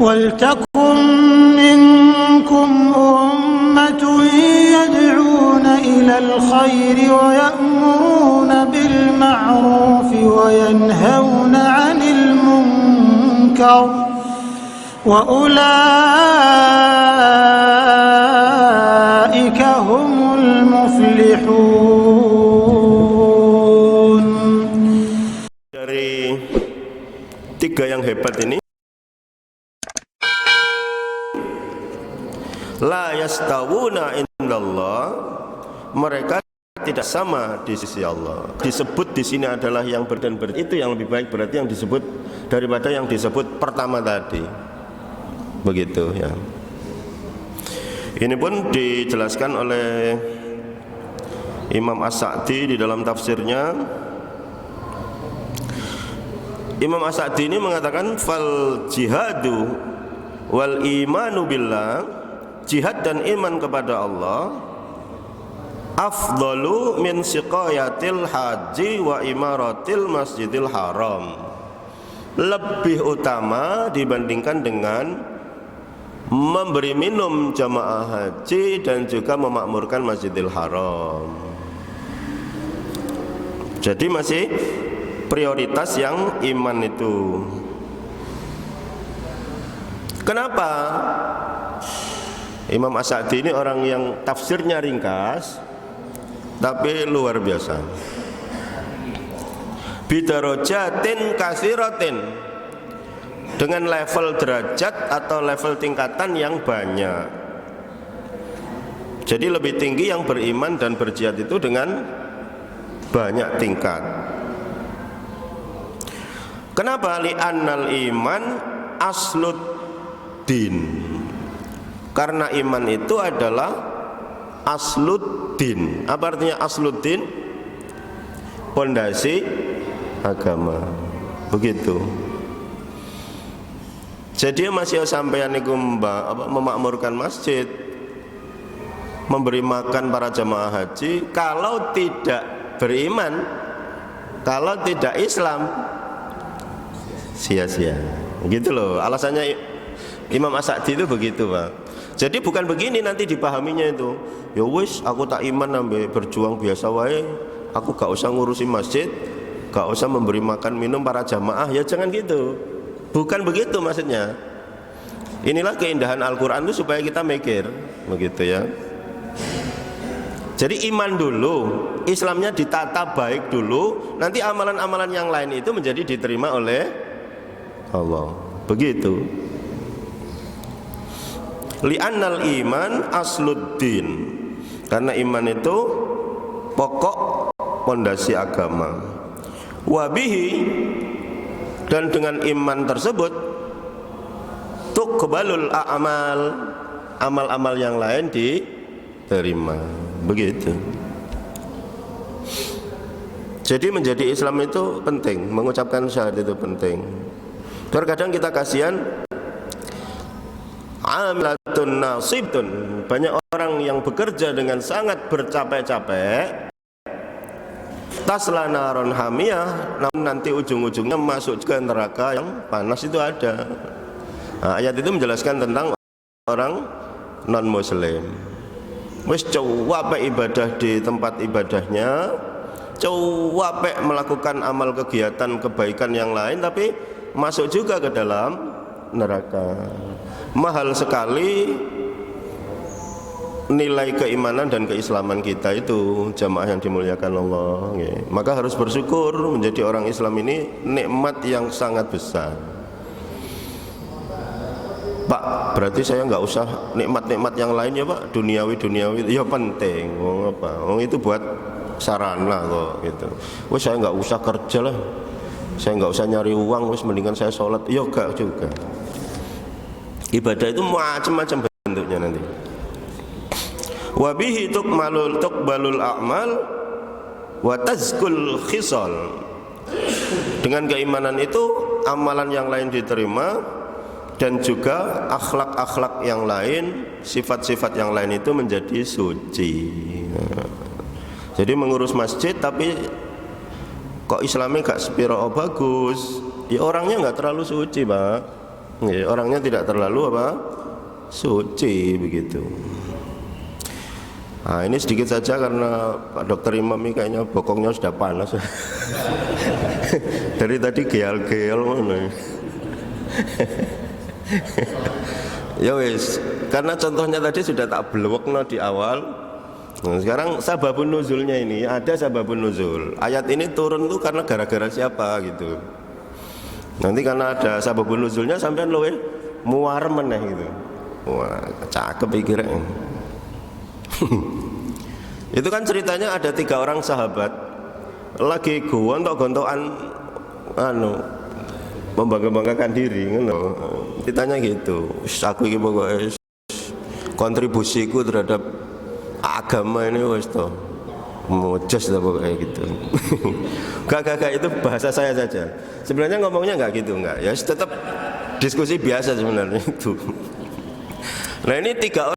ولتكن منكم أمة يدعون إلى الخير ويأمرون بالمعروف وينهون عن المنكر وأولئك هم المفلحون. Dari tiga yang hebat ini, la yastawuna indallah, mereka tidak sama di sisi Allah. Disebut di sini adalah yang ber dan ber, itu yang lebih baik berarti yang disebut daripada yang disebut pertama tadi. Begitu ya. Ini pun dijelaskan oleh Imam As-Sa'di di dalam tafsirnya. Imam As-Sa'di ini mengatakan fal jihadu wal imanu billah, jihad dan iman kepada Allah afdalu min siqayatil haji wa imaratil masjidil haram, lebih utama dibandingkan dengan memberi minum jamaah haji dan juga memakmurkan Masjidil Haram. Jadi masih prioritas yang iman itu. Kenapa? Imam As-Sa'di ini orang yang tafsirnya ringkas tapi luar biasa. Bidarajatin kasiratin, dengan level derajat atau level tingkatan yang banyak. Jadi lebih tinggi yang beriman dan berjihad itu dengan banyak tingkat. Kenapa? Li'annal iman asluddin, karena iman itu adalah asluddin. Apa artinya asluddin? Pondasi agama. Begitu. Jadi masih sampeyan niku memakmurkan masjid, memberi makan para jamaah haji, kalau tidak beriman, kalau tidak Islam, sia-sia. Gitu loh alasannya Imam As-Sa'di itu begitu, Pak. Jadi bukan begini nanti dipahaminya itu. Ya wis, aku tak iman sampai berjuang biasa wae, aku gak usah ngurusi masjid, gak usah memberi makan minum para jamaah. Ya jangan gitu. Bukan begitu maksudnya. Inilah keindahan Al-Quran itu supaya kita mikir, begitu ya. Jadi iman dulu, Islamnya ditata baik dulu, nanti amalan-amalan yang lain itu menjadi diterima oleh Allah. Begitu. Li'annal iman asluddin, karena iman itu pokok pondasi agama. Wabihi, dan dengan iman tersebut tuqbalul a'mal, amal-amal yang lain diterima. Begitu. Jadi menjadi Islam itu penting, mengucapkan syahadat itu penting. Terkadang kita kasihan, amilatun nasibun, banyak orang yang bekerja dengan sangat bercapek-capek, tasla naron hamiyah, namun nanti ujung-ujungnya masuk ke neraka yang panas itu ada. Nah, ayat itu menjelaskan tentang orang non muslim. Wis coba ibadah di tempat ibadahnya, coba melakukan amal kegiatan kebaikan yang lain, tapi masuk juga ke dalam neraka. Mahal sekali nilai keimanan dan keislaman kita itu, jamaah yang dimuliakan Allah. Maka harus bersyukur menjadi orang Islam ini nikmat yang sangat besar. Pak, berarti saya nggak usah nikmat-nikmat yang lain ya Pak, duniawi ya penting. Itu buat sarana kok gitu. Wes saya nggak usah kerja lah, saya nggak usah nyari uang, wes mendingan saya sholat. Ya enggak juga. Ibadah itu macam-macam bentuknya nanti. Wabihi tuqbalul a'mal wa tazkul khisal, dengan keimanan itu amalan yang lain diterima dan juga akhlak-akhlak yang lain, sifat-sifat yang lain itu menjadi suci. Jadi mengurus masjid tapi kok Islamnya gak sepiro bagus, ya orangnya gak terlalu suci Pak. Ya, orangnya tidak terlalu apa? Suci begitu. Nah, ini sedikit saja karena Pak Dokter Imam ini kayaknya bokongnya sudah panas. Dari tadi geal-geal mana. Ya wis, karena contohnya tadi sudah tak blewekno di awal. Nah, sekarang sababun nuzulnya ini, ada sababun nuzul. Ayat ini turun tuh karena gara-gara siapa gitu. Nanti karena ada sababun nuzulnya sampai loe muar meneh gitu. Wah, cakep pikirnya. Itu kan ceritanya ada 3 orang sahabat lagi gontok-gontokan membangga-banggakan diri ngono. Ceritanya gitu. Aku iki pokoke kontribusiku terhadap agama ini wis to. Mojos lah pokoknya gitu. Gak itu bahasa saya saja. Sebenarnya ngomongnya nggak gitu, nggak. Ya tetap diskusi biasa sebenarnya itu. Nah ini 3 orang